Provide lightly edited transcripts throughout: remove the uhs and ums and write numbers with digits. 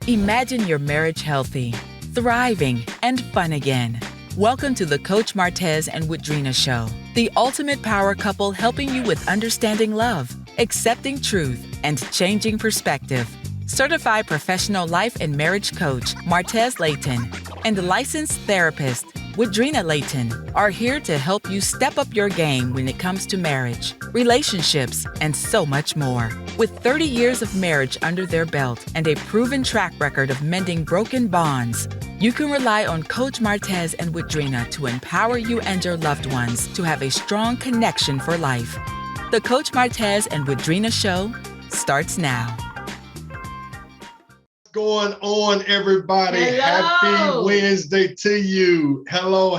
Imagine your marriage healthy, thriving, and fun again. Welcome to the Coach Martez and Woodrina Show, the ultimate power couple helping you with understanding love, accepting truth, and changing perspective. Certified professional life and marriage coach Martez Layton and licensed therapist Woodrina Layton are here to help you step up your game when it comes to marriage, relationships, and so much more. With 30 years of marriage under their belt and a proven track record of mending broken bonds, you can rely on Coach Martez and Woodrina to empower you and your loved ones to have a strong connection for life. The Coach Martez and Woodrina Show starts now. Going on, everybody? Hello. Happy Wednesday to you. Hello,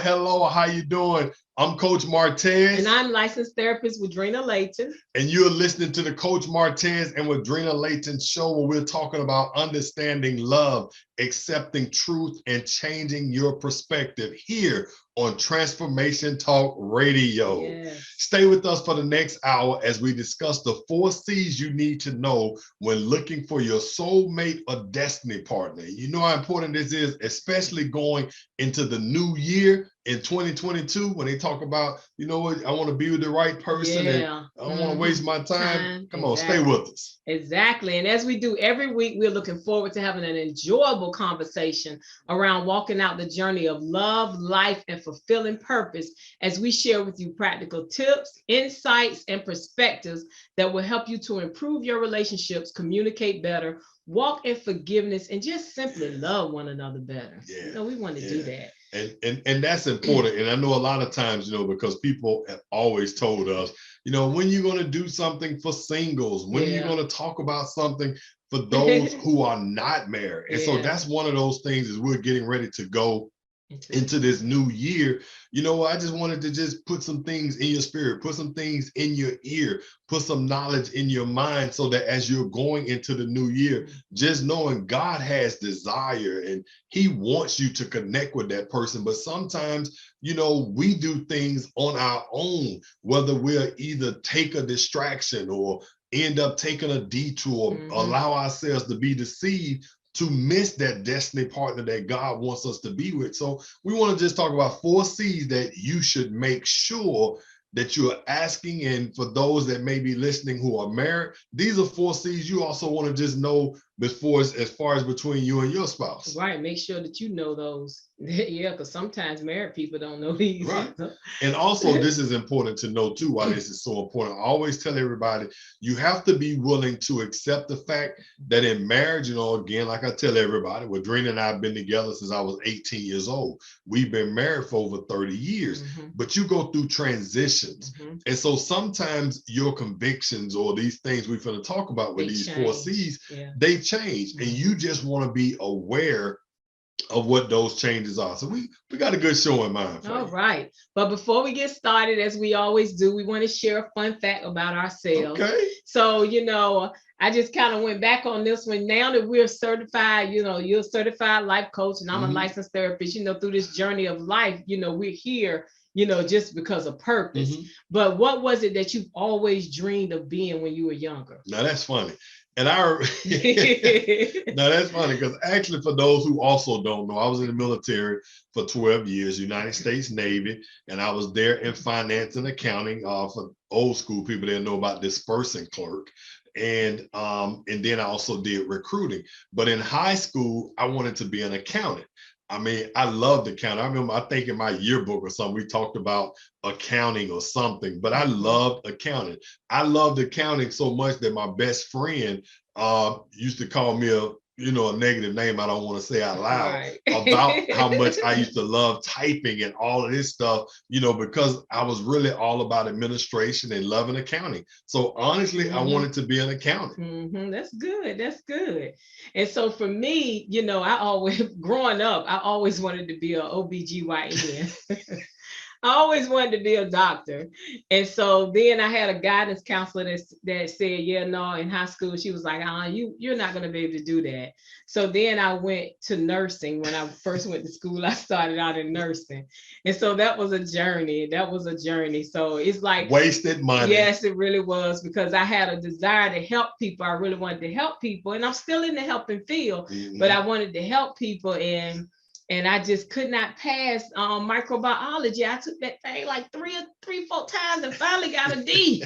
how you doing? I'm Coach Martez. And I'm licensed therapist Woodrina Layton. And you're listening to the Coach Martez and Woodrina Layton show, where we're talking about understanding love, accepting truth, and changing your perspective here on Transformation Talk Radio. Yes. Stay with us for the next hour as we discuss the 4 C's you need to know when looking for your soulmate or destiny partner. You know how important this is, especially going into the new year in 2022, when they talk about, you know what, I want to be with the right person and I don't want to waste my time. Come on, stay with us. Exactly. And as we do every week, we're looking forward to having an enjoyable conversation around walking out the journey of love, life, and fulfilling purpose as we share with you practical tips, insights, and perspectives that will help you to improve your relationships, communicate better, walk in forgiveness, and just simply love one another better. Yeah. You know, we want to do that. And that's important. And I know a lot of times, you know, because people have always told us, you know, when you're going to do something for singles, when you're going to talk about something for those who are not married. And so that's one of those things as we're getting ready to go into this new year. You know, I just wanted to just put some things in your spirit, put some things in your ear, put some knowledge in your mind, so that as you're going into the new year, just knowing God has desire and he wants you to connect with that person. But sometimes, you know, we do things on our own, whether we'll either take a distraction or end up taking a detour, allow ourselves to be deceived to miss that destiny partner that God wants us to be with. So we want to just talk about 4 C's that you should make sure that you're asking. And for those that may be listening who are married, these are 4 C's you also want to just know before, as far as between you and your spouse. Right. Make sure that you know those. Yeah, because sometimes married people don't know these. Right. And also, this is important to know too, why this is so important. I always tell everybody, you have to be willing to accept the fact that in marriage, you know, again, like I tell everybody, Woodrina and I have been together since I was 18 years old. We've been married for over 30 years, but you go through transitions. And so sometimes your convictions or these things we're going to talk about with these 4 C's, they change, and you just want to be aware of what those changes are. So we got a good show in mind. All right. But before we get started, as we always do, we want to share a fun fact about ourselves. Okay. So, you know, I just kind of went back on this one. Now that we're certified, you know, you're a certified life coach and I'm a licensed therapist, you know, through this journey of life, you know, we're here, you know, just because of purpose. But what was it that you've always dreamed of being when you were younger? Now that's funny. And now that's funny, because actually, for those who also don't know, I was in the military for 12 years, United States Navy, and I was there in finance and accounting. For old school people, they know about dispersing clerk. And then I also did recruiting. But in high school, I wanted to be an accountant. I mean, I loved accounting. I remember, I think in my yearbook or something, we talked about accounting or something, but I loved accounting. I loved accounting so much that my best friend used to call me a negative name I don't want to say out loud about how much I used to love typing and all of this stuff, you know, because I was really all about administration and loving accounting. So honestly, I wanted to be an accountant. That's good. That's good. And so for me, you know, growing up, I always wanted to be an OBGYN. I always wanted to be a doctor. And so then I had a guidance counselor that said, yeah, no, in high school, she was like, you're not going to be able to do that. So then I went to nursing. When I first went to school, I started out in nursing. And so that was a journey. So it's like wasted money. Yes, it really was, because I had a desire to help people. I really wanted to help people, and I'm still in the helping field, but I wanted to help people, and I just could not pass microbiology. I took that thing like three, 4 times and finally got a D.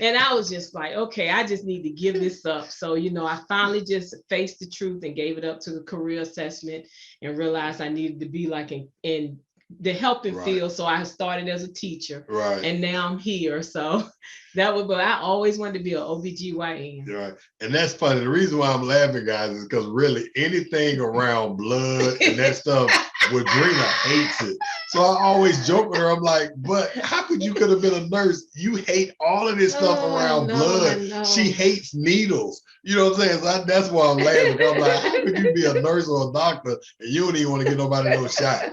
And I was just like, okay, I just need to give this up. So, I finally just faced the truth and gave it up to the career assessment and realized I needed to be like in the helping field. So I started as a teacher, and now I'm here. So but I always wanted to be an OBGYN. Right. And that's funny. The reason why I'm laughing, guys, is because really anything around blood and that stuff, Woodrina hates it. So I always joke with her. I'm like, but how could you could have been a nurse? You hate all of this stuff around blood. She hates needles. You know what I'm saying? So that's why I'm laughing. I'm like, how could you be a nurse or a doctor and you don't even want to give nobody no shot?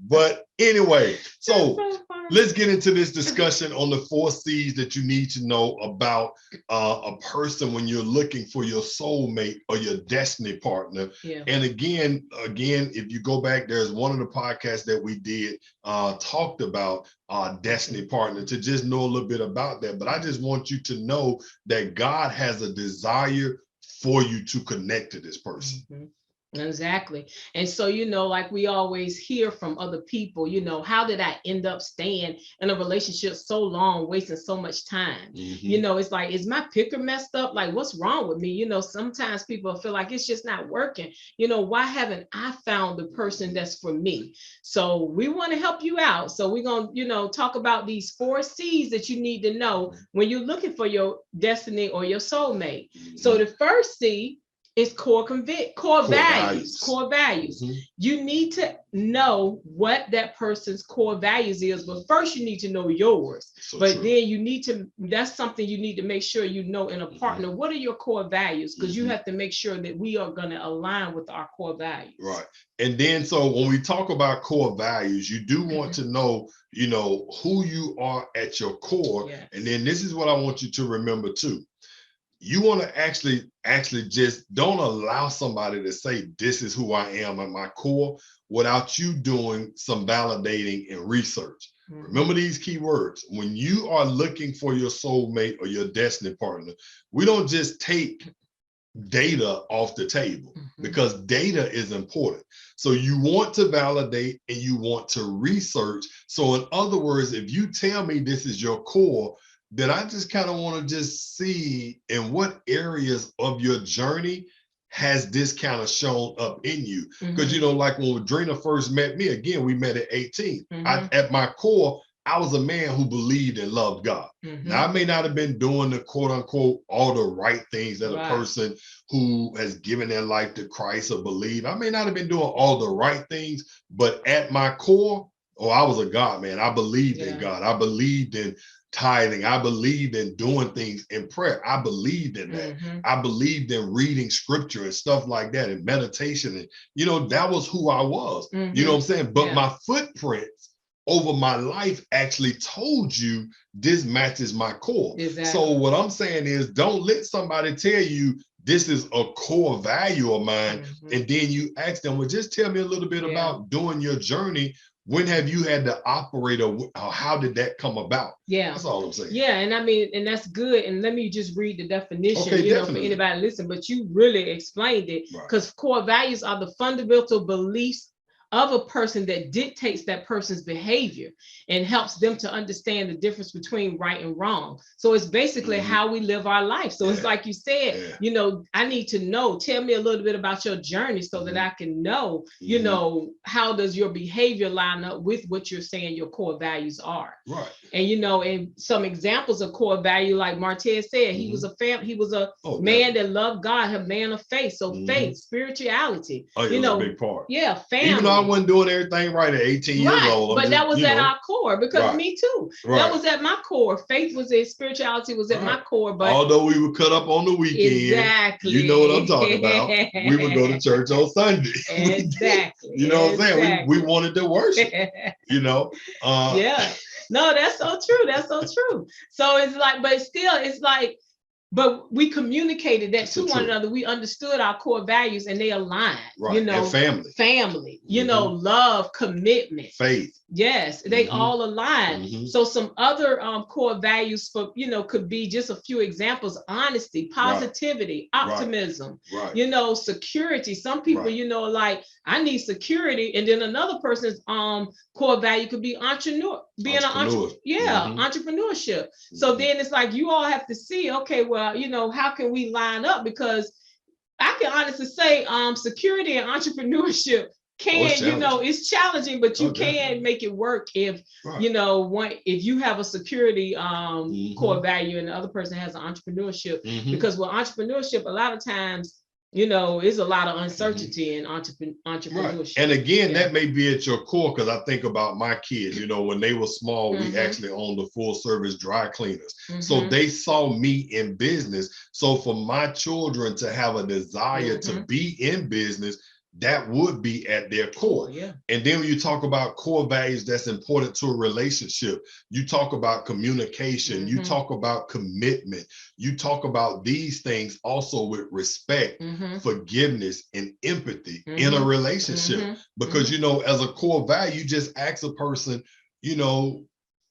But anyway, so let's get into this discussion on the 4 C's that you need to know about a person when you're looking for your soulmate or your destiny partner. Yeah. And again, if you go back, there's one of the podcasts that we did talked about destiny partner, to just know a little bit about that. But I just want you to know that God has a desire for you to connect to this person. Mm-hmm. Exactly. And so, like we always hear from other people, how did I end up staying in a relationship so long, wasting so much time? Mm-hmm. It's like, is my picker messed up? Like, what's wrong with me? Sometimes people feel like it's just not working. Why haven't I found the person that's for me? So we want to help you out. So we're going to, talk about these 4 C's that you need to know when you're looking for your destiny or your soulmate. Mm-hmm. So the first C is core values. Mm-hmm. You need to know what that person's core values is, but first you need to know yours. So but true. Then that's something you need to make sure in a partner. Mm-hmm. What are your core values? Because you have to make sure that we are going to align with our core values. Right. And then, so when we talk about core values, you do want to know, who you are at your core. Yes. And then this is what I want you to remember too. You want to actually just don't allow somebody to say, this is who I am at my core, without you doing some validating and research. Mm-hmm. Remember these key words. When you are looking for your soulmate or your destiny partner, we don't just take data off the table, because data is important. So you want to validate and you want to research. So in other words, if you tell me this is your core, then I just kind of want to just see in what areas of your journey has this kind of shown up in you. Because, like when Woodrina first met me, again, we met at 18. At my core, I was a man who believed and loved God. Now, I may not have been doing the quote unquote, all the right things that a person who has given their life to Christ or believe. I may not have been doing all the right things, but at my core, I was a God man. I believed in God. I believed in tithing. I believed in doing things in prayer. I believed in that. I believed in reading scripture and stuff like that, and meditation. And, that was who I was. You know what I'm saying? But my footprints over my life actually told you this matches my core. Exactly. So what I'm saying is, don't let somebody tell you this is a core value of mine. And then you ask them, well, just tell me a little bit about during your journey. When have you had to operate, or how did that come about? Yeah, that's all I'm saying. Yeah, and I mean, and that's good. And let me just read the definition, for anybody listen. But you really explained it, because core values are the fundamental beliefs of a person that dictates that person's behavior and helps them to understand the difference between right and wrong. So it's basically how we live our life. So it's like you said, I need to know, tell me a little bit about your journey so that I can know, how does your behavior line up with what you're saying your core values are. Right. And, and some examples of core value, like Martez said, he was a man that loved God, a man of faith. So faith, spirituality, a big part. Yeah, family. Even though I wasn't doing everything right at 18 years old. But that was at our core, because me too. That was at my core. Faith was there, spirituality was at my core. But although we would cut up on the weekend, you know what I'm talking about. We would go to church on Sunday. Exactly. You know what I'm saying? We wanted to worship. You know. No, that's so true. That's so true. So it's like, but still, it's like, but we communicated that to one another. We understood our core values and they aligned. Right. You know, and family. You know, love, commitment, faith. Yes, they all align. So some other core values for, you know, could be just a few examples: honesty, positivity, optimism, you know, security. Some people, you know, like, I need security, and then another person's core value could be entrepreneurship. So then it's like, you all have to see, okay, well, you know, how can we line up? Because I can honestly say security and entrepreneurship you know, it's challenging, but you can make it work if you know, if you have a security core value and the other person has an entrepreneurship. Because with entrepreneurship, a lot of times, you know, it's a lot of uncertainty in entrepreneurship. And again, that may be at your core, because I think about my kids, you know, when they were small, we actually owned the full service dry cleaners. So they saw me in business. So for my children to have a desire to be in business, that would be at their core. And then when you talk about core values that's important to a relationship, you talk about communication, you talk about commitment, you talk about these things also with respect, forgiveness, and empathy in a relationship. Because, you know, as a core value, you just ask a person, you know,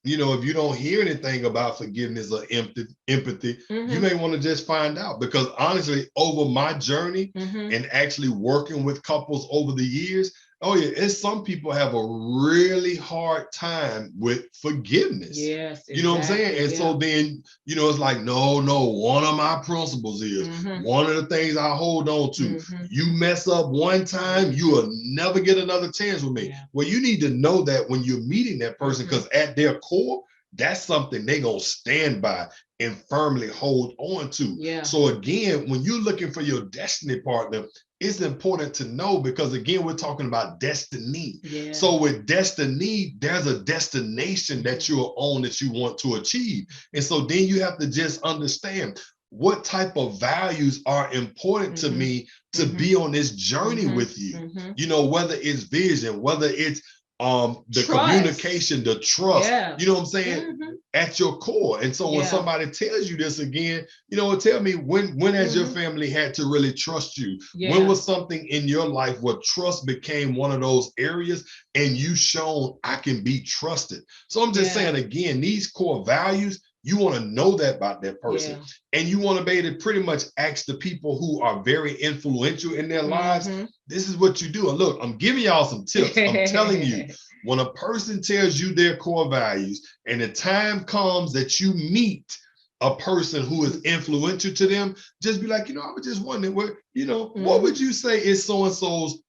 if you don't hear anything about forgiveness or empathy, you may want to just find out. Because honestly, over my journey and actually working with couples over the years, it's some people have a really hard time with forgiveness. Yes, exactly. You know what I'm saying? And so then, you know, it's like, no, one of my principles is one of the things I hold on to. You mess up one time, you will never get another chance with me. Well, you need to know that when you're meeting that person, because at their core, that's something they're going to stand by and firmly hold on to. So again, when you're looking for your destiny partner, it's important to know, because again, we're talking about destiny. So with destiny, there's a destination that you're on that you want to achieve. And so then you have to just understand what type of values are important to me to be on this journey with you. You know, whether it's vision, whether it's the communication, the trust, you know what I'm saying, at your core. And so when somebody tells you this again, you know, tell me, when has your family had to really trust you? When was something in your life where trust became one of those areas and you shown I can be trusted? So I'm just saying, again, these core values, you want to know that about that person. And you want to be able to pretty much ask the people who are very influential in their lives, this is what you do. And look, I'm giving y'all some tips. I'm telling you, when a person tells you their core values and the time comes that you meet a person who is influential to them, just be like, you know, I was just wondering, what, you know, what would you say is so-and-so's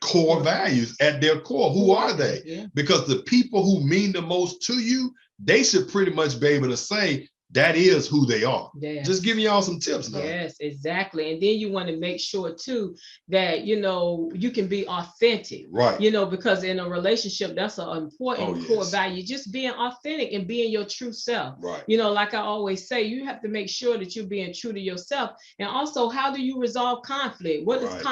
core values at their core? Who are they? Because the people who mean the most to you, they should pretty much be able to say, that is who they are. Just giving y'all some tips now. Yes, exactly. And then you want to make sure too that, you know, you can be authentic, you know, because in a relationship, that's an important core value, just being authentic and being your true self. You know, like I always say, you have to make sure that you're being true to yourself. And also, how do you resolve conflict? What does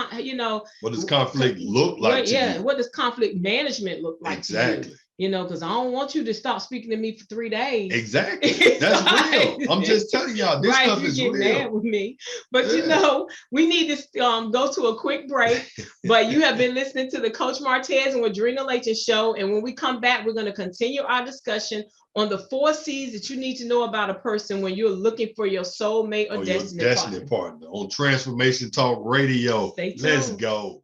what does conflict look like to you? What does conflict management look like to you? You know, because I don't want you to stop speaking to me for 3 days. Exactly. That's real. I'm just telling y'all, this stuff is real. Mad with me. But you know, we need to go to a quick break. But you have been listening to the Coach Martez and Woodrina Layton show. And when we come back, we're going to continue our discussion on the 4 C's that you need to know about a person when you're looking for your soulmate or destiny partner. On Transformation Talk Radio. Stay tuned. Let's go.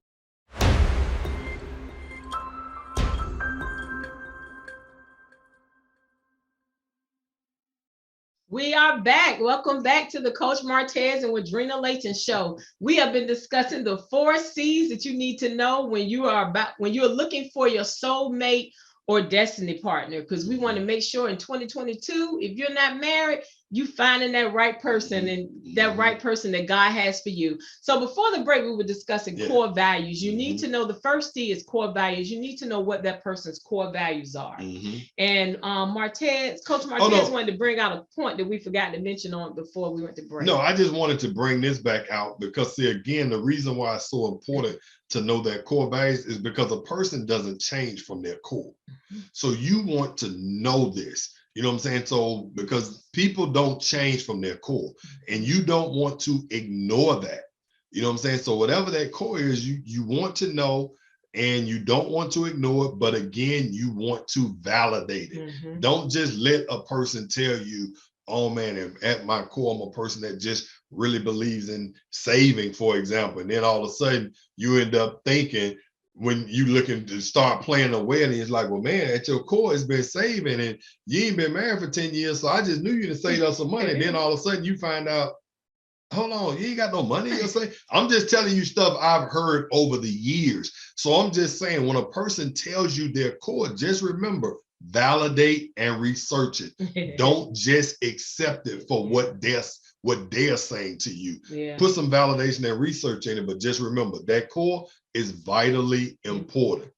We are back. Welcome back to the Coach Martez and Woodrina Layton show. We have been discussing the 4 C's that you need to know when you're looking for your soulmate or destiny partner, because we want to make sure in 2022, if you're not married, you finding that right person and that right person that God has for you. So before the break, we were discussing core values. You need to know the first C is core values. You need to know what that person's core values are. And Coach Martez wanted to bring out a point that we forgot to mention on before we went to break. No, I just wanted to bring this back out because, see, again, the reason why it's so important to know that core values is because a person doesn't change from their core. So you want to know this. You know what I'm saying? So because people don't change from their core, and you don't want to ignore that. You know what I'm saying? So whatever that core is, you want to know, and you don't want to ignore it. But again, you want to validate it. Don't just let a person tell you, oh man, at my core, I'm a person that just really believes in saving, for example. And then all of a sudden you end up thinking, when you looking to start playing a wedding, it's like, well, man, at your core, it's been saving, and you ain't been married for 10 years. So I just knew you to save us some money. And then all of a sudden you find out, hold on, you ain't got no money. You're saying, I'm just telling you stuff I've heard over the years. So I'm just saying, when a person tells you their core, just remember, validate and research it. Don't just accept it for what they're saying to you. Put some validation and research in it, but just remember that core is vitally important.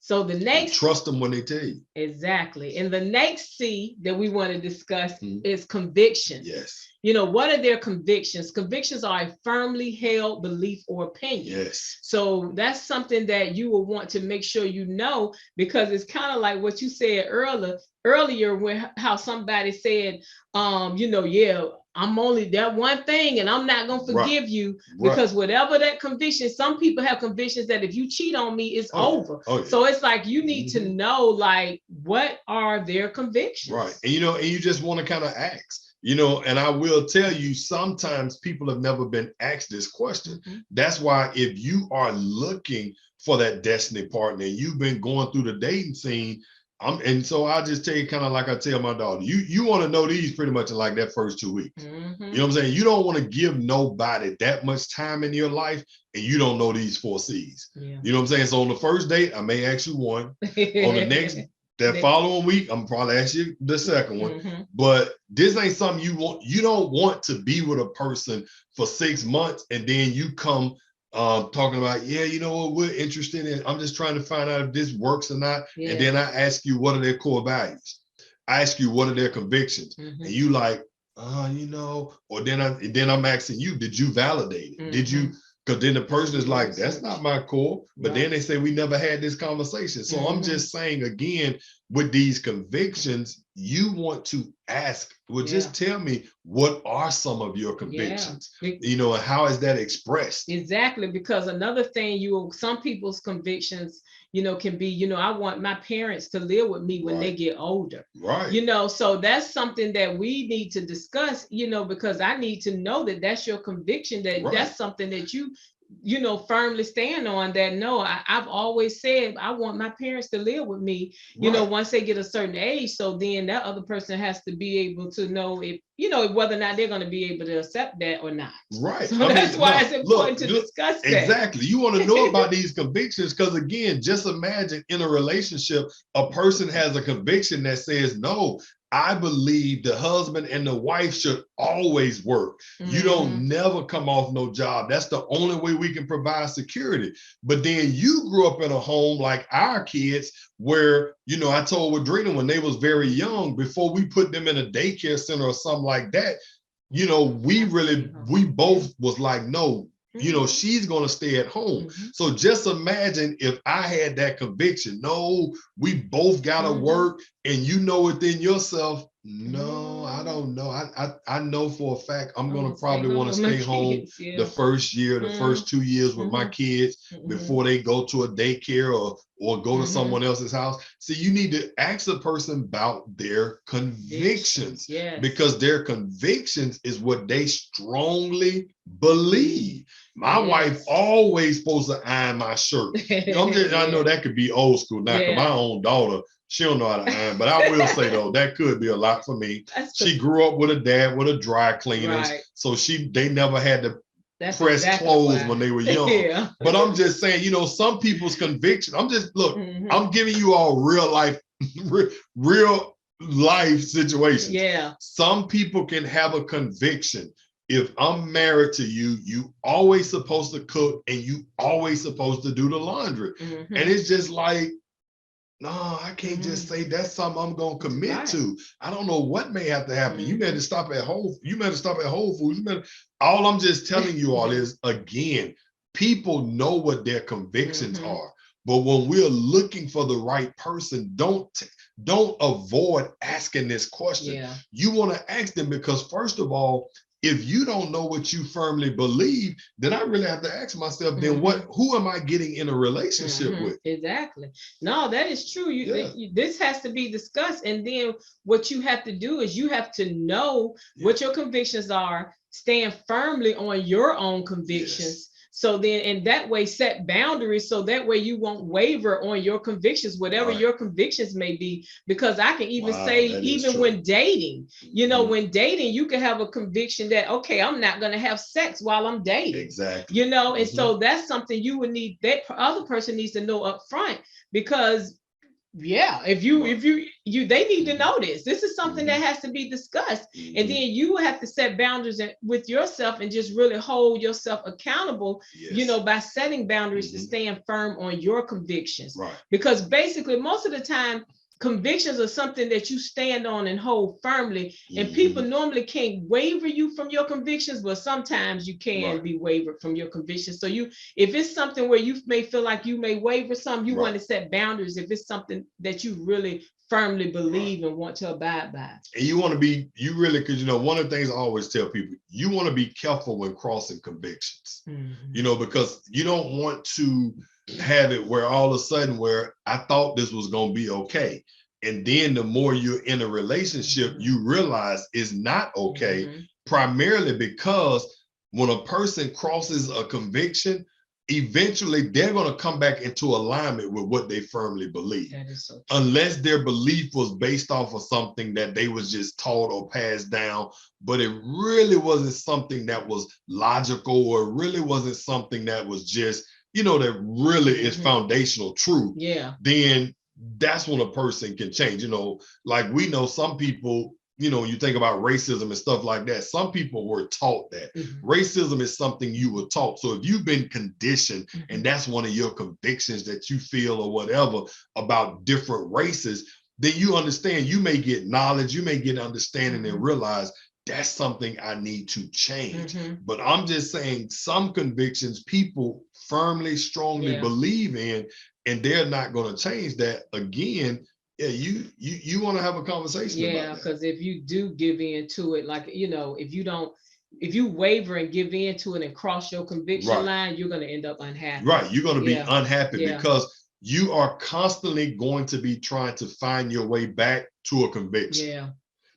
So the next, and trust them when they tell you. Exactly. And the next C that we want to discuss is conviction. Yes. You know, what are their convictions? Convictions are a firmly held belief or opinion. Yes. So that's something that you will want to make sure you know, because it's kind of like what you said earlier when how somebody said, I'm only that one thing and I'm not going to forgive you because whatever that conviction, some people have convictions that if you cheat on me, it's over. So it's like, you need to know, like, what are their convictions? Right. And, and you just want to kind of ask. And I will tell you, sometimes people have never been asked this question. That's why if you are looking for that destiny partner and you've been going through the dating scene, and so I'll just tell you, kind of like I tell my daughter, you want to know these pretty much in like that first 2 weeks. You know what I'm saying? You don't want to give nobody that much time in your life and you don't know these 4 C's. You know what I'm saying? So on the first date, I may ask you one. On the next That following week, I'm probably ask you the second one. But this ain't something you want. You don't want to be with a person for 6 months and then you come talking about, you know what, we're interested in. I'm just trying to find out if this works or not. And then I ask you, what are their core values? I ask you, what are their convictions? And you like, or then I'm asking you, did you validate it? Did you? Because then the person is like, that's not my core. But then they say, we never had this conversation. So I'm just saying, again, with these convictions, you want to ask, well, just tell me, what are some of your convictions? And how is that expressed? Exactly. Because another thing, some people's convictions, can be, I want my parents to live with me when they get older. So that's something that we need to discuss, because I need to know that that's your conviction, that that's something that you firmly stand on, that no, I've always said I want my parents to live with me, once they get a certain age. So then that other person has to be able to know if, whether or not they're going to be able to accept that or not. Right. So that's why it's important to discuss that. Exactly. You want to know about these convictions because, again, just imagine in a relationship, a person has a conviction that says, no, I believe the husband and the wife should always work. You don't never come off no job. That's the only way we can provide security. But then you grew up in a home like our kids where, I told Woodrina when they was very young, before we put them in a daycare center or something like that, we both was like, no, she's going to stay at home. So just imagine if I had that conviction, no, we both got to work, and within yourself, no, I don't know. I know for a fact I'm going to probably want to stay home the first year, the first 2 years with my kids before they go to a daycare or go to someone else's house. See, you need to ask a person about their convictions because their convictions is what they strongly believe. My wife always supposed to iron my shirt. I know that could be old school now, because my own daughter, she don't know how to iron, but I will say though, that could be a lot for me. She grew up with a dad with a dry cleaners, so they never had to press clothes when they were young. But I'm just saying, some people's conviction. I'm giving you all real life, real life situations. Yeah. Some people can have a conviction. If I'm married to you, you always supposed to cook and you always supposed to do the laundry. Mm-hmm. And it's just like, no, I can't just say that's something I'm gonna commit to. I don't know what may have to happen. You better stop at Whole Foods. All I'm just telling you all is, again, people know what their convictions are. But when we're looking for the right person, don't avoid asking this question. Yeah. You want to ask them, because first of all, if you don't know what you firmly believe, then I really have to ask myself, then who am I getting in a relationship with? Exactly. No, that is true. This has to be discussed. And then what you have to do is you have to know what your convictions are, stand firmly on your own convictions. So then, in that way, set boundaries so that way you won't waver on your convictions, whatever your convictions may be. Because I can even say, even when dating, when dating, you can have a conviction that, okay, I'm not going to have sex while I'm dating. Exactly. And so that's something you would need, that other person needs to know up front, because if they need to know this. This is something that has to be discussed. And then you have to set boundaries with yourself and just really hold yourself accountable, by setting boundaries to stand firm on your convictions. Right. Because basically, most of the time, convictions are something that you stand on and hold firmly, and people normally can't waver you from your convictions, but sometimes you can be wavered from your convictions. So if it's something where you may feel like you may waver some, you want to set boundaries if it's something that you really firmly believe and want to abide by. And you want to be, because one of the things I always tell people, you want to be careful when crossing convictions, because you don't want to have it where all of a sudden where I thought this was going to be okay. And then the more you're in a relationship, you realize it's not okay, primarily because when a person crosses a conviction, eventually they're going to come back into alignment with what they firmly believe. That is so true. Unless their belief was based off of something that they was just taught or passed down, but it really wasn't something that was logical, or it really wasn't something that was just, that really is foundational truth. Yeah. Then that's when a person can change. Like we know some people, you think about racism and stuff like that. Some people were taught that racism is something you were taught. So if you've been conditioned and that's one of your convictions that you feel or whatever about different races, then you understand, you may get knowledge, you may get understanding and realize that's something I need to change. But I'm just saying, some convictions people firmly, strongly believe in, and they're not going to change that. Again, you want to have a conversation about that. Because if you do give in to it, like, if you waver and give in to it and cross your conviction line, you're going to end up unhappy. Right. You're going to be unhappy because you are constantly going to be trying to find your way back to a conviction. Yeah.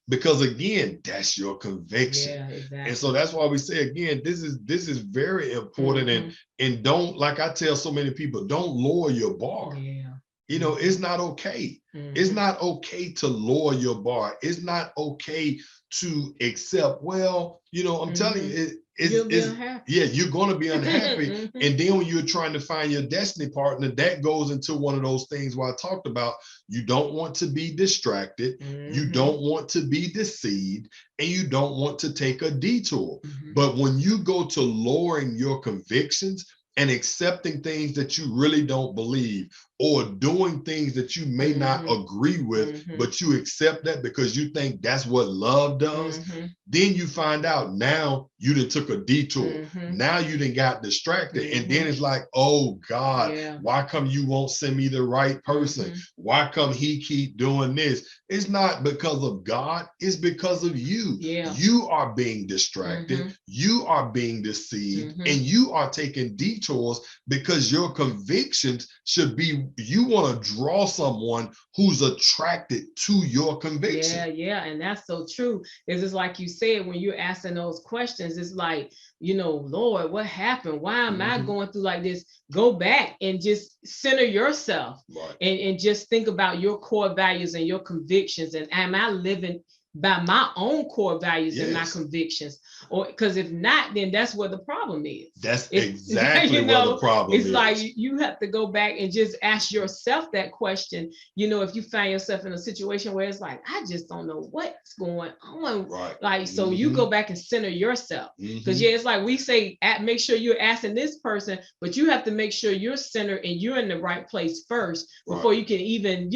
Because again, that's your conviction. Yeah, exactly. And so that's why we say, again, this is very important. And don't, like I tell so many people, don't lower your bar. Yeah. It's not okay. It's not okay to lower your bar. It's not okay to accept, I'm telling you, you're going to be unhappy. And then when you're trying to find your destiny partner, that goes into one of those things where I talked about, you don't want to be distracted, you don't want to be deceived, and you don't want to take a detour. But when you go to lowering your convictions and accepting things that you really don't believe, or doing things that you may not agree with, but you accept that because you think that's what love does, then you find out now you done took a detour. Now you done got distracted. And then it's like, oh God, why come you won't send me the right person? Why come he keep doing this? It's not because of God, it's because of you. You are being distracted, you are being deceived, and you are taking detours because your convictions should be, you want to draw someone who's attracted to your conviction. Yeah, and that's so true. It's just like you said, when you're asking those questions, it's like, Lord, what happened? Why am I going through like this? Go back and just center yourself and just think about your core values and your convictions. And am I living by my own core values and my convictions, or because if not, then that's where the problem is. That's exactly where the problem is. It's like you have to go back and just ask yourself that question. If you find yourself in a situation where it's like, I just don't know what's going on. Right. Like, so you go back and center yourself. Because it's like we say, make sure you're asking this person, but you have to make sure you're centered and you're in the right place first before you can even,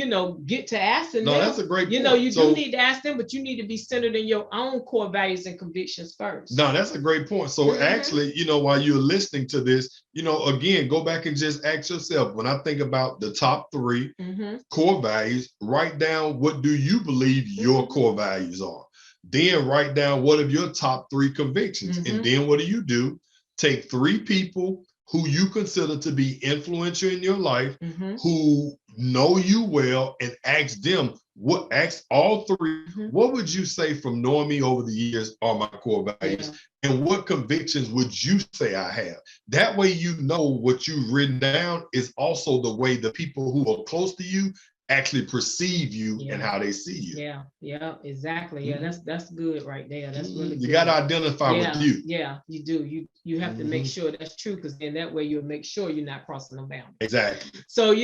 get to asking them. That's a great point. You do need to ask them, but you need to be centered in your own core values and convictions first. No, that's a great point. So actually, while you're listening to this, again, go back and just ask yourself, when I think about the top 3 core values, write down what do you believe your core values are. Then write down what are your top 3 convictions. And then what do? Take 3 people who you consider to be influential in your life, who know you well, and ask them, ask all 3, what would you say from knowing me over the years are my core values? And what convictions would you say I have? That way, what you've written down is also the way the people who are close to you actually perceive you and how they see you. Yeah, exactly. Yeah, that's good right there. That's really good. You got to identify with you. Yeah, you do. You have to make sure that's true, because then that way you'll make sure you're not crossing them boundaries. Exactly. So,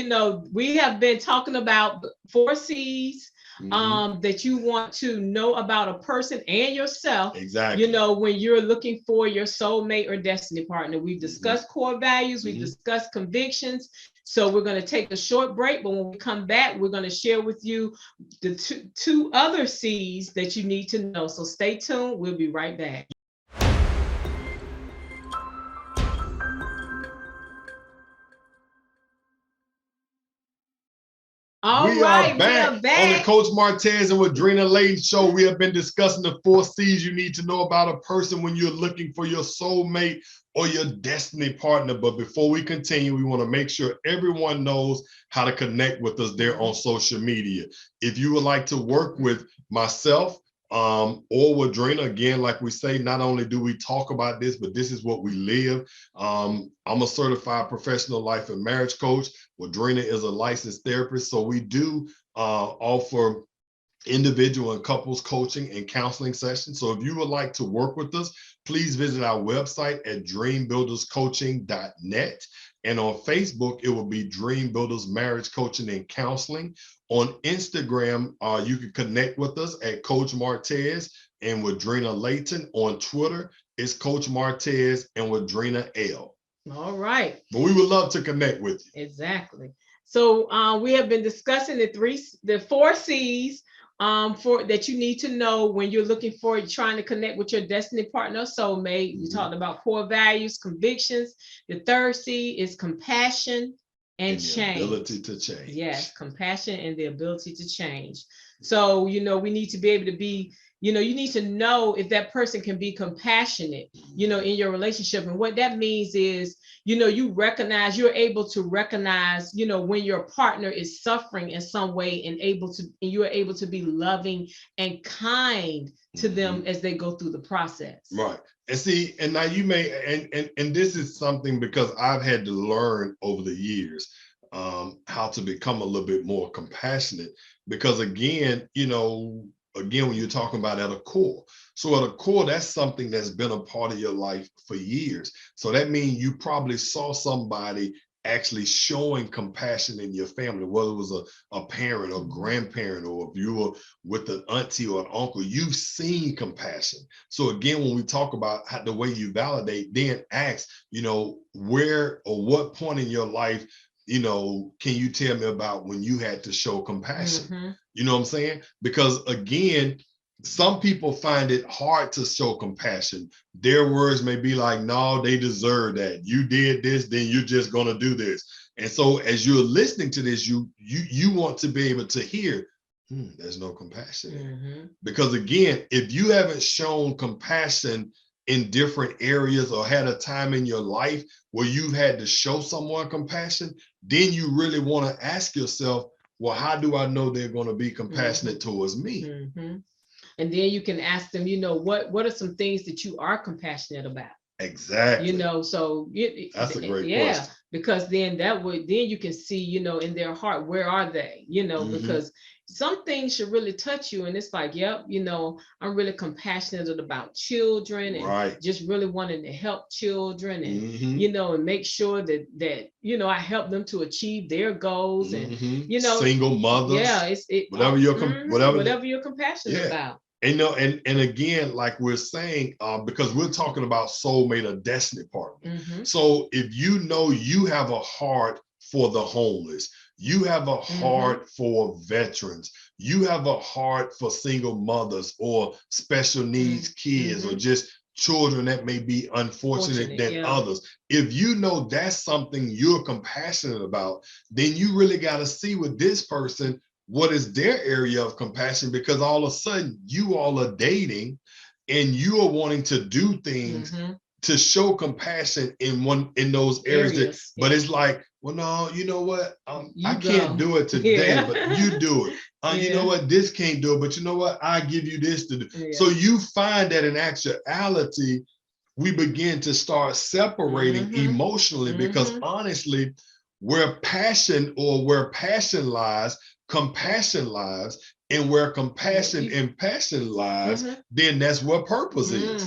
we have been talking about 4 C's that you want to know about a person and yourself. Exactly. When you're looking for your soulmate or destiny partner. We've discussed core values, we've discussed convictions. So we're going to take a short break, but when we come back, we're going to share with you the two other C's that you need to know. So stay tuned. We'll be right back. We are back on the Coach Martez and Woodrina Layton show. We have been discussing the 4 C's you need to know about a person when you're looking for your soulmate or your destiny partner. But before we continue, we want to make sure everyone knows how to connect with us there on social media. If you would like to work with myself or Woodrina, again, like we say, not only do we talk about this, but this is what we live. I'm a certified professional life and marriage coach. Woodrina is a licensed therapist. So we do offer individual and couples coaching and counseling sessions. So if you would like to work with us, please visit our website at dreambuilderscoaching.net. And on Facebook, it will be Dream Builders Marriage Coaching and Counseling. On Instagram, you can connect with us at Coach Martez and Woodrina Layton. On Twitter, it's Coach Martez and Woodrina L. All right. But we would love to connect with you. Exactly. So we have been discussing the 4 C's that you need to know when you're looking for trying to connect with your destiny partner or soulmate. We talked about core values, convictions. The 3rd C is compassion and change. The ability to change. Yes, compassion and the ability to change. So, we need to be able to be, you need to know if that person can be compassionate, in your relationship. And what that means is, you're able to recognize, when your partner is suffering in some way and you're able to be loving and kind to them as they go through the process. Right. And see, and now you may, and this is something because I've had to learn over the years how to become a little bit more compassionate, because again, when you're talking about at a core. So at a core, that's something that's been a part of your life for years. So that means you probably saw somebody actually showing compassion in your family, whether it was a parent or grandparent, or if you were with an auntie or an uncle, you've seen compassion. So again, when we talk about the way you validate, then ask, where or what point in your life, can you tell me about when you had to show compassion? You know what I'm saying? Because again, some people find it hard to show compassion. Their words may be like, no, they deserve that. You did this, then you're just going to do this. And so as you're listening to this, you want to be able to hear, there's no compassion. Because again, if you haven't shown compassion in different areas or had a time in your life where you've had to show someone compassion, then you really want to ask yourself, well, how do I know they're going to be compassionate towards me? And then you can ask them, what are some things that you are compassionate about? Exactly. So that's a great question. because then then you can see, you know, in their heart, where are they, you know, because some things should really touch you. And it's like, yep, you know, I'm really compassionate about children and just really wanting to help children and, you know, and make sure that, you know, I help them to achieve their goals and, you know, single mothers. Yeah. Whatever you're compassionate about. And, you know, and again, like we're saying, because we're talking about soulmate or destiny partner. So if you know you have a heart for the homeless, you have a heart for veterans, you have a heart for single mothers or special needs kids or just children that may be unfortunate than others. If you know that's something you're compassionate about, then you really got to see with this person, what is their area of compassion, because all of a sudden you all are dating and you are wanting to do things to show compassion in those areas. But it's like, well, no, you know what? I can't do it today, but you do it. You know what? This can't do it, but you know what? I give you this to do. So you find that in actuality, we begin to start separating emotionally, because honestly, where passion lies, compassion lies. And where compassion and passion lies, then that's where purpose is.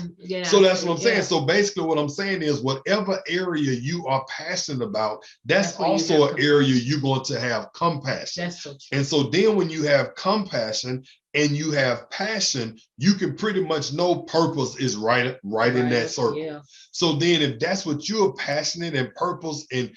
So that's what I'm saying. So basically what I'm saying is, whatever area you are passionate about, that's also an area you're going to have compassion. That's so true. And so then when you have compassion and you have passion, you can pretty much know purpose is right in that circle. So then if that's what you're passionate and purpose and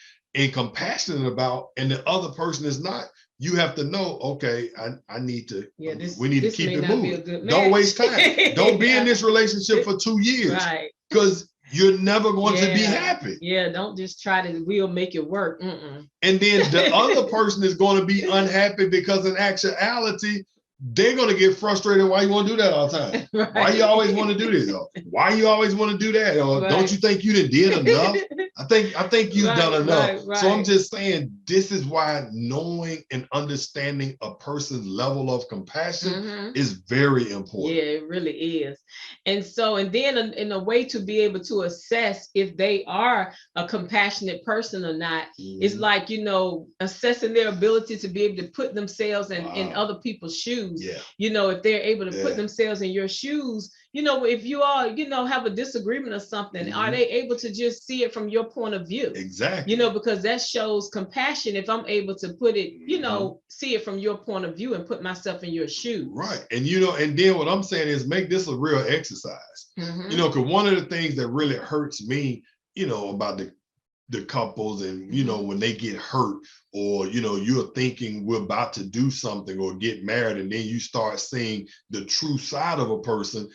compassionate about, and the other person is not, you have to know, okay, I need to, we need to keep it moving. Don't waste time. Don't be in this relationship for 2 years. Because you're never going to be happy. Don't just try to, we'll make it work. And then the other person is going to be unhappy, because in actuality, they're going to get frustrated. Why you want to do that all the time? Why you always want to do this? Or why you always want to do that? Or don't you think you did enough? I think you've done enough. So I'm just saying, this is why knowing and understanding a person's level of compassion is very important. Yeah, it really is. And so, and then in a way to be able to assess if they are a compassionate person or not, it's like, you know, assessing their ability to be able to put themselves in other people's shoes. You know, if they're able to put themselves in your shoes, you know, if you all, you know, have a disagreement or something, are they able to just see it from your point of view? Exactly. You know, because that shows compassion. If I'm able to put it, you know, see it from your point of view and put myself in your shoes. Right. And, you know, and then what I'm saying is, make this a real exercise. You know, because one of the things that really hurts me, you know, about the couples and, you know, when they get hurt, or, you know, you're thinking we're about to do something or get married, and then you start seeing the true side of a person.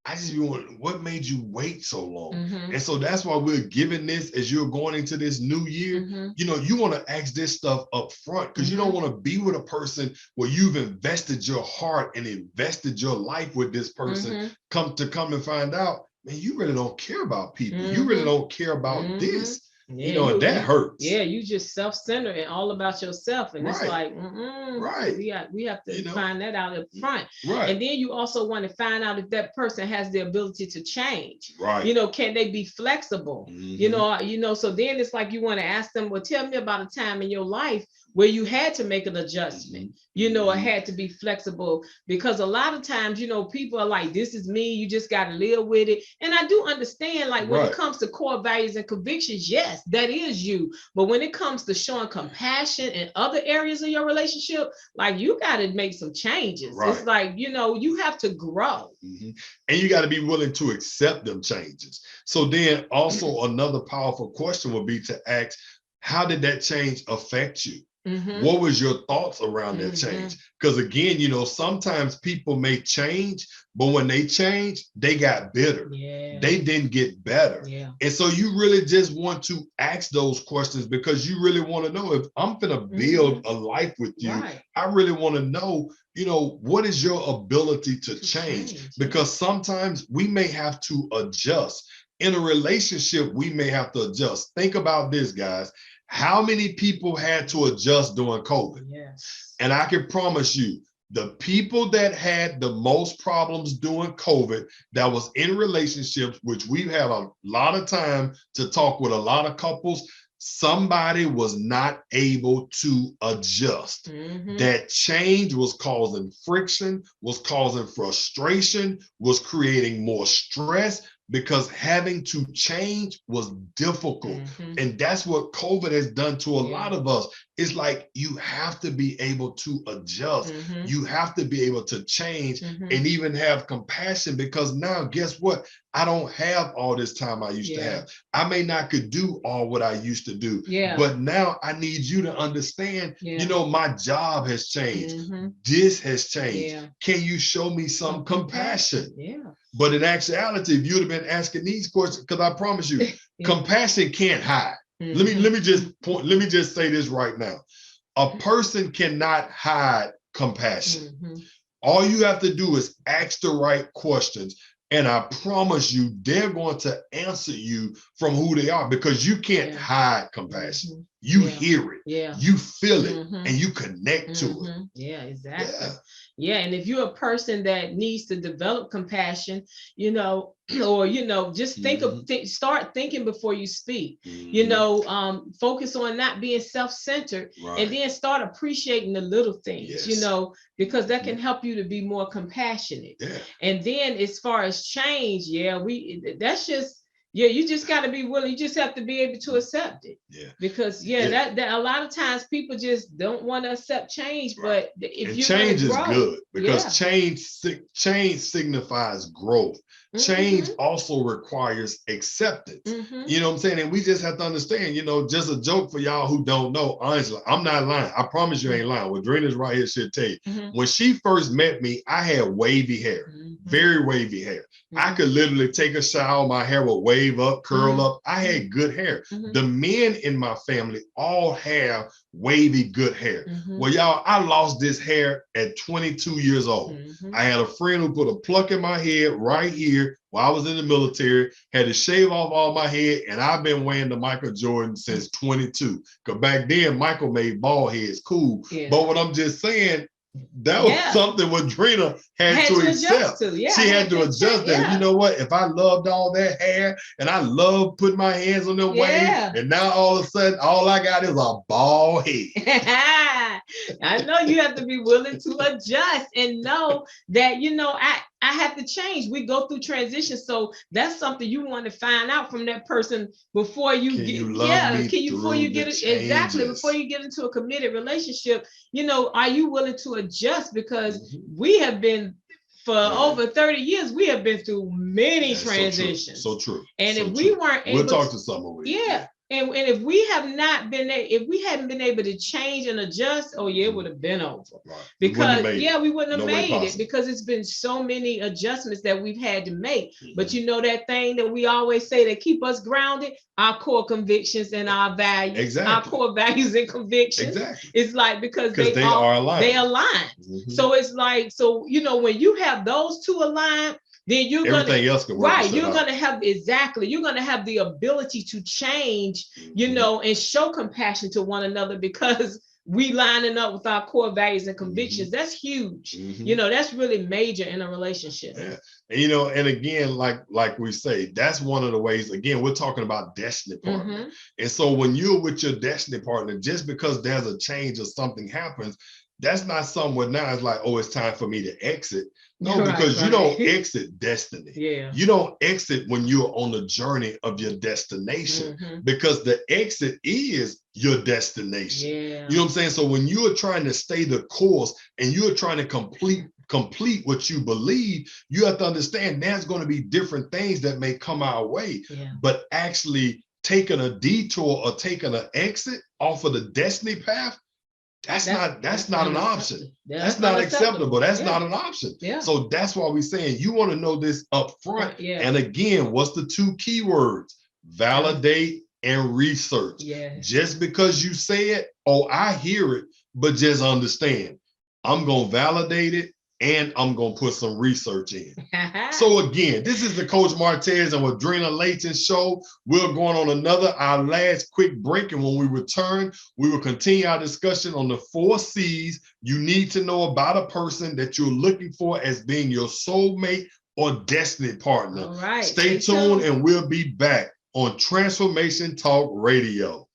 I just be wondering, what made you wait so long? And so that's why we're giving this, as you're going into this new year, you know, you want to ask this stuff up front, because you don't want to be with a person where you've invested your heart and invested your life with this person, come and find out, man, you really don't care about people. You really don't care about this. Yeah, you know, and that hurts. Yeah, you just self-centered and all about yourself. And it's like, we have to find that out up front. And then you also want to find out if that person has the ability to change. You know, can they be flexible? You know, so then it's like you want to ask them, well, tell me about a time in your life where you had to make an adjustment, you know, or had to be flexible, because a lot of times, you know, people are like, this is me, you just got to live with it. And I do understand, like, when it comes to core values and convictions, yes, that is you. But when it comes to showing compassion in other areas of your relationship, like, you got to make some changes. It's like, you know, you have to grow. And you got to be willing to accept them changes. So then also another powerful question would be to ask, how did that change affect you? What was your thoughts around that change? Because again, you know, sometimes people may change, but when they change, they got bitter. They didn't get better. And so you really just want to ask those questions, because you really want to know, if I'm going to build a life with you, I really want to know, you know, what is your ability to change? Because sometimes we may have to adjust. In a relationship, we may have to adjust. Think about this, guys. How many people had to adjust during COVID? And I can promise you, the people that had the most problems during COVID, that was in relationships, which we've had a lot of time to talk with a lot of couples, somebody was not able to adjust. That change was causing friction, was causing frustration, was creating more stress, because having to change was difficult. And that's what COVID has done to a lot of us. It's like you have to be able to adjust. You have to be able to change and even have compassion, because now guess what? I don't have all this time I used to have. I may not could do all what I used to do, but now I need you to understand, you know, my job has changed. This has changed. Can you show me some compassion? But in actuality, if you'd have been asking these questions, because I promise you, compassion can't hide. Let me just say this right now. A person cannot hide compassion. All you have to do is ask the right questions. And I promise you, they're going to answer you from who they are, because you can't hide compassion. You hear it, you feel it, and you connect to it. Yeah, exactly. Yeah, and if you're a person that needs to develop compassion, you know, or, you know, just start thinking before you speak, you know, focus on not being self-centered, and then start appreciating the little things, you know, because that can help you to be more compassionate. And then as far as change, that's just, you just got to be willing. You just have to be able to accept it. Because that a lot of times people just don't want to accept change. But if you change is good, because change signifies growth. Change also requires acceptance. You know what I'm saying? And we just have to understand, you know, just a joke for y'all who don't know, honestly, I'm not lying. I promise you ain't lying. Woodrina's right here, she'll tell you. When she first met me, I had wavy hair, very wavy hair. I could literally take a shower, my hair would wave up, curl up. I had good hair. The men in my family all have wavy good hair. Well, y'all, I lost this hair at 22 years old. I had a friend who put a pluck in my head right here while I was in the military, had to shave off all my head, and I've been wearing the Michael Jordan since 22. Because back then, Michael made bald heads cool. But what I'm just saying, that was something Woodrina had to accept. She had to adjust that. You know what? If I loved all that hair and I love putting my hands on them waves, and now all of a sudden, all I got is a bald head. I know you have to be willing to adjust and know that, you know, I have to change. We go through transition. So that's something you want to find out from that person before you before you get into a committed relationship. You know, are you willing to adjust? Because we have been, for over 30 years, we have been through many transitions. So true. And if we weren't able, we'll talk to some over here. And if we hadn't been able to change and adjust, it would have been over. Because we wouldn't have made it, because it's been so many adjustments that we've had to make. But you know that thing that we always say that keep us grounded, our core convictions and our values, our core values and convictions. It's like, because they are aligned. They align. So it's like, so, you know, when you have those two aligned, then you're everything else can work. You're gonna have you're gonna have the ability to change, you know, and show compassion to one another, because we lining up with our core values and convictions. That's huge. You know, that's really major in a relationship. And, you know, and again, like we say, that's one of the ways. Again, we're talking about destiny partner. And so when you're with your destiny partner, just because there's a change or something happens, that's not somewhere now it's like, oh, it's time for me to exit. No, because you don't exit destiny. You don't exit when you're on the journey of your destination, because the exit is your destination. You know what I'm saying? So when you are trying to stay the course and you're trying to complete what you believe, you have to understand there's going to be different things that may come our way. But actually taking a detour or taking an exit off of the destiny path, that's not an option. That's not acceptable. That's not an option. So that's why we're saying you want to know this up front. And again, what's the two key words? Validate and research. Just because you say it, I hear it, but just understand, I'm going to validate it and I'm going to put some research in. So again, this is the Coach Martez and Woodrina Layton show. We're going on our last quick break. And when we return, we will continue our discussion on the 4 C's you need to know about a person that you're looking for as being your soulmate or destiny partner. Stay tuned and we'll be back on Transformation Talk Radio.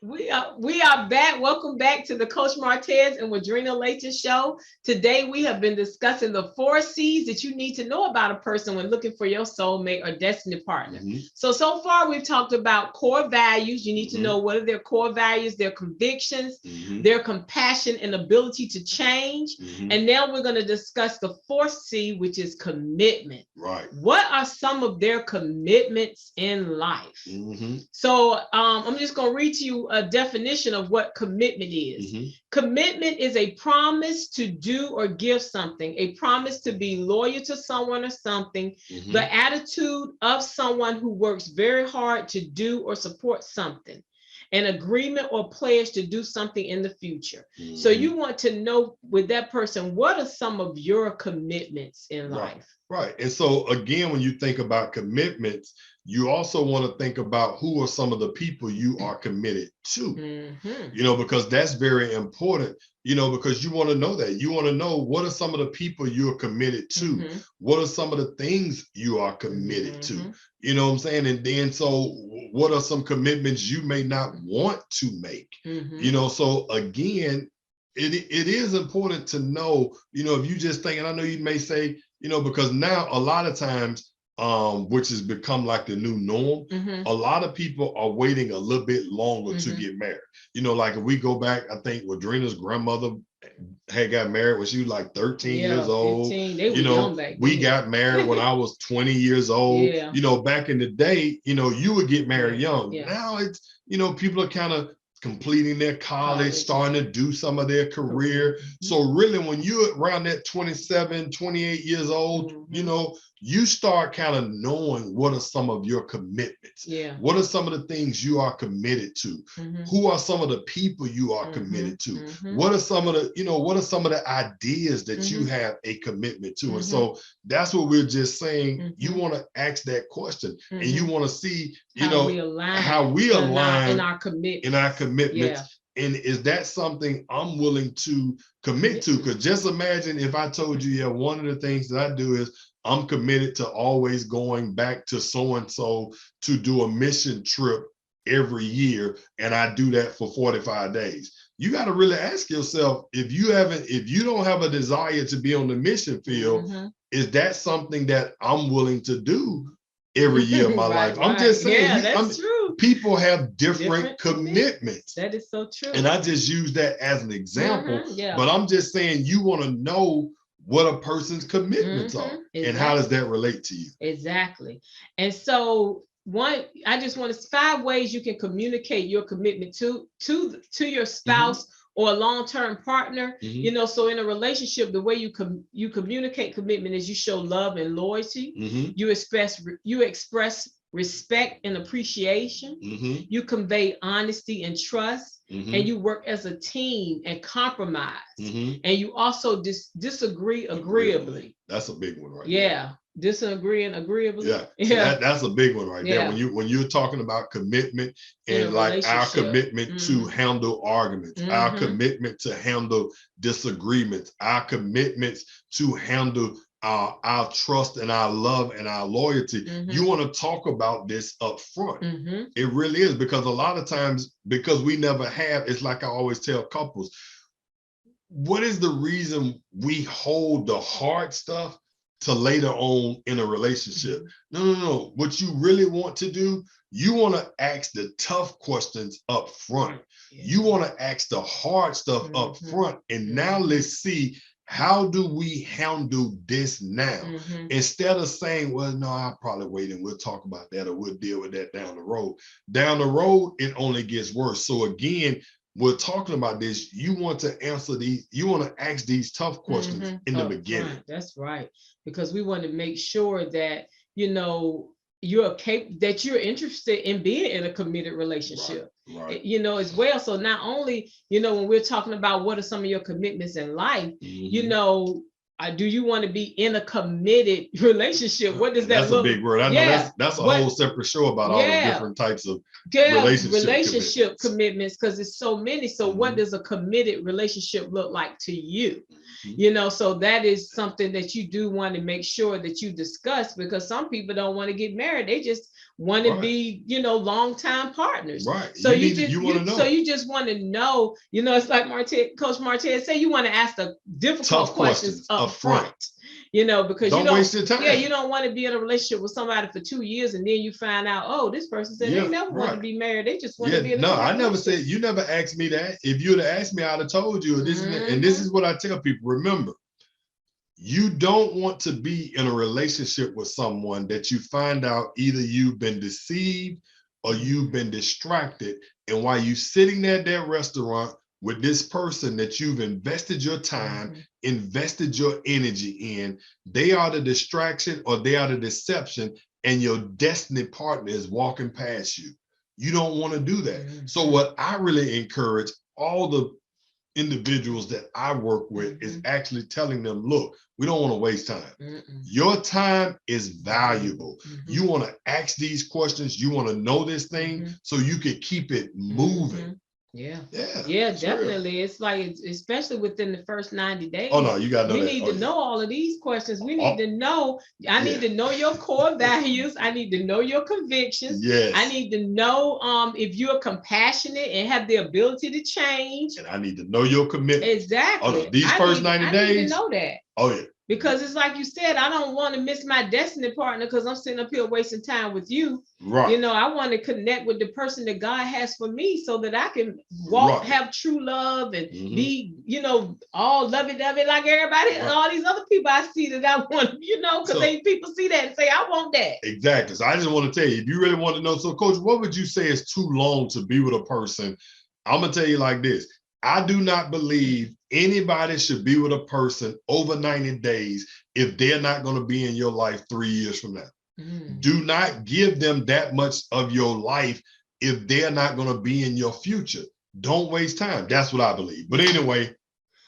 We are back. Welcome back to the Coach Martez and Woodrina Layton show. Today we have been discussing the 4 C's that you need to know about a person when looking for your soulmate or destiny partner. So far we've talked about core values. You need to know what are their core values, their convictions, their compassion and ability to change. And now we're going to discuss the 4th C, which is commitment. Right. What are some of their commitments in life? So I'm just going to read to you a definition of what commitment is. Commitment is a promise to do or give something, a promise to be loyal to someone or something, the attitude of someone who works very hard to do or support something, an agreement or pledge to do something in the future. So you want to know with that person, what are some of your commitments in life? Right. And so again, when you think about commitments, you also want to think about who are some of the people you are committed to, because that's very important, because you want to know that. You want to know what are some of the people you're committed to? What are some of the things you are committed to? You know what I'm saying? And then, so what are some commitments you may not want to make? So again, it is important to know, if you just think, and I know you may say, because now a lot of times, which has become like the new norm, a lot of people are waiting a little bit longer to get married. Like if we go back, I think Woodrina's grandmother had got married when she was like 13 years old. 15. They were young back then. We got married when I was 20 years old. Back in the day, you would get married young. Now it's, people are kind of completing their college, starting to do some of their career. So really, when you're around that 27, 28 years old, you start kind of knowing what are some of your commitments. What are some of the things you are committed to? Who are some of the people you are committed to? What are some of the, what are some of the ideas that you have a commitment to? And so that's what we're just saying. You want to ask that question, and you want to see, how we align in our commitments. And is that something I'm willing to commit to? Because just imagine if I told you, one of the things that I do is I'm committed to always going back to so-and-so to do a mission trip every year, and I do that for 45 days. You got to really ask yourself, if you don't have a desire to be on the mission field, is that something that I'm willing to do every year of my life? I'm just saying, that's true. People have different commitments. That is so true. And I just use that as an example, but I'm just saying, you want to know what a person's commitments are, and how does that relate to you? Exactly. And so I just want to 5 ways you can communicate your commitment to your spouse or a long-term partner. So in a relationship, the way you communicate commitment is you show love and loyalty. You express respect and appreciation. You convey honesty and trust. And you work as a team and compromise. And you also disagree agreeably. That's a big one, right? Disagreeing agreeably. So that's a big one right there. When you're talking about commitment, and like our commitment to handle arguments, our commitment to handle disagreements, our commitments to handle our trust and our love and our loyalty. You want to talk about this up front. It really is, because a lot of times, because we never have, it's like I always tell couples, what is the reason we hold the hard stuff to later on in a relationship? No. What you really want to do, you want to ask the tough questions up front. You want to ask the hard stuff up front. And now let's see, how do we handle this now? Instead of saying, well, no, I'll probably wait and we'll talk about that, or we'll deal with that down the road. Down the road, it only gets worse. So again, we're talking about this. You want to answer these, you want to ask these tough questions in the beginning. That's right. Because we want to make sure that, that you're interested in being in a committed relationship. As well. So not only, when we're talking about what are some of your commitments in life, do you want to be in a committed relationship? What does that look like? That's a big word. I know that's a whole separate show about all the different types of relationship commitments, because it's so many. So what does a committed relationship look like to you? So that is something that you do want to make sure that you discuss, because some people don't want to get married. They just want to be, long-time partners. Right. So you just want to know, it's like Coach Martez said, you want to ask the difficult questions up front. Because don't waste your time. Yeah, you don't want to be in a relationship with somebody for 2 years and then you find out, oh, this person said they never want to be married. They just want to be in a relationship. I never said, you never asked me that. If you would have asked me, I'd have told you. And this is what I tell people. Remember, you don't want to be in a relationship with someone that you find out either you've been deceived or you've been distracted. And while you're sitting there at that restaurant with this person that you've invested your time, invested your energy in, they are the distraction or they are the deception, and your destiny partner is walking past you. You don't want to do that. So what I really encourage all the individuals that I work with is actually telling them, look, we don't want to waste time. Your time is valuable. You want to ask these questions. You want to know this thing so you can keep it moving. Yeah, definitely. Real. It's like, especially within the first 90 days. Oh no, you got to know. We need to know all of these questions. We need to know. I need to know your core values. I need to know your convictions. Yes. I need to know if you're compassionate and have the ability to change. And I need to know your commitment. Exactly. Oh no, these first 90 days. I need to know that. Oh yeah. Because it's like you said, I don't want to miss my destiny partner because I'm sitting up here wasting time with you. Right. I want to connect with the person that God has for me so that I can walk, have true love and be, all lovey-dovey like everybody, all these other people I see that I want, because people see that and say, I want that. Exactly. So I just want to tell you, if you really want to know, so Coach, what would you say is too long to be with a person? I'm going to tell you like this. I do not believe anybody should be with a person over 90 days if they're not going to be in your life 3 years from now. Do not give them that much of your life if they're not going to be in your future. Don't waste time. That's what I believe. But anyway.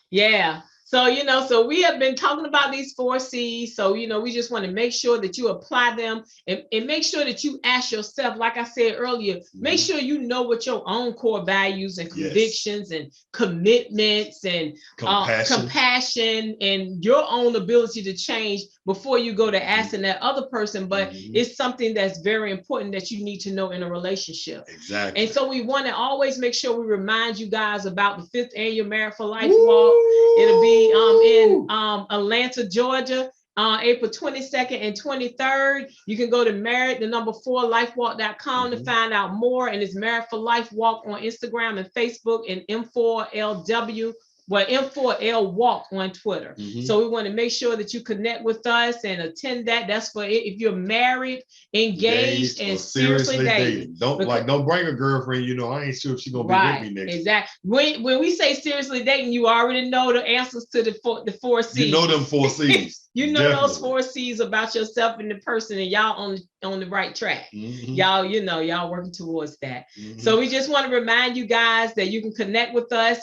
Yeah. So, so we have been talking about these 4 C's. So, we just want to make sure that you apply them and make sure that you ask yourself, like I said earlier, make sure you know what your own core values and convictions and commitments and compassion and your own ability to change before you go to asking that other person. But it's something that's very important that you need to know in a relationship. Exactly. And so we want to always make sure we remind you guys about the 5th annual Married for Life Walk. It'll be in Atlanta, Georgia, April 22nd and 23rd. You can go to married4lifewalk.com to find out more. And it's Married for Life Walk on Instagram and Facebook, and M4LW. Well, M4L Walk on Twitter. So we want to make sure that you connect with us and attend that. That's for if you're married, engaged and seriously dating. Don't bring a girlfriend. I ain't sure if she's gonna be with me next. Exactly. When we say seriously dating, you already know the answers to the 4 C's. You know them 4 C's. You know those 4 C's about yourself and the person, and y'all on the right track. Y'all, y'all working towards that. So we just want to remind you guys that you can connect with us.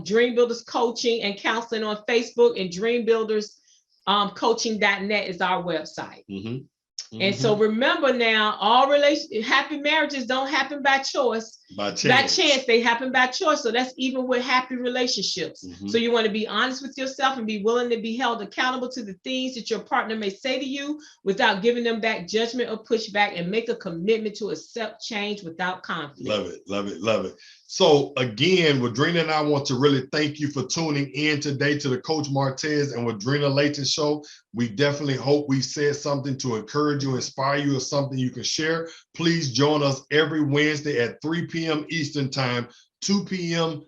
Dream Builders Coaching and Counseling on Facebook, and dreambuilderscoaching.net is our website. And so remember now, all happy marriages don't happen by choice. By chance, they happen by choice. So that's even with happy relationships. So you want to be honest with yourself and be willing to be held accountable to the things that your partner may say to you without giving them back judgment or pushback, and make a commitment to accept change without conflict. Love it, love it, love it. So again, Woodrina and I want to really thank you for tuning in today to the Coach Martez and Woodrina Layton show. We definitely hope we said something to encourage you, inspire you, or something you can share. Please join us every Wednesday at 3 p.m. Eastern Time, 2 p.m.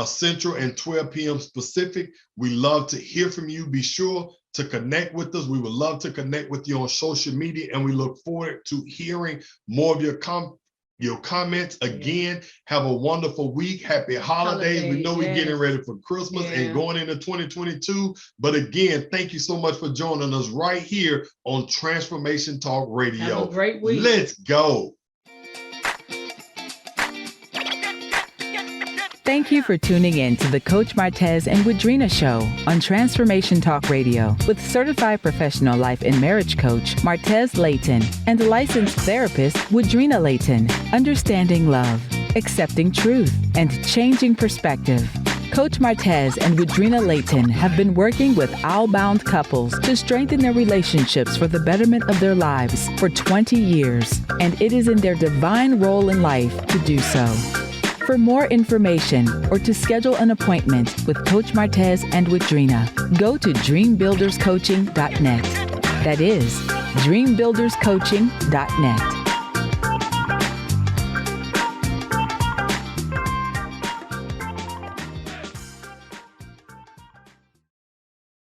Central, and 12 p.m. Pacific. We love to hear from you. Be sure to connect with us. We would love to connect with you on social media, and we look forward to hearing more of your comments. Again, have a wonderful week. Happy holidays. We know we're getting ready for Christmas and going into 2022. But again, thank you so much for joining us right here on Transformation Talk Radio. Have a great week. Let's go. Thank you for tuning in to the Coach Martez and Woodrina Show on Transformation Talk Radio with certified professional life and marriage coach Martez Layton and licensed therapist Woodrina Layton. Understanding love, accepting truth, and changing perspective. Coach Martez and Woodrina Layton have been working with outbound couples to strengthen their relationships for the betterment of their lives for 20 years, and it is in their divine role in life to do so. For more information or to schedule an appointment with Coach Martez and Woodrina, go to dreambuilderscoaching.net. That is dreambuilderscoaching.net.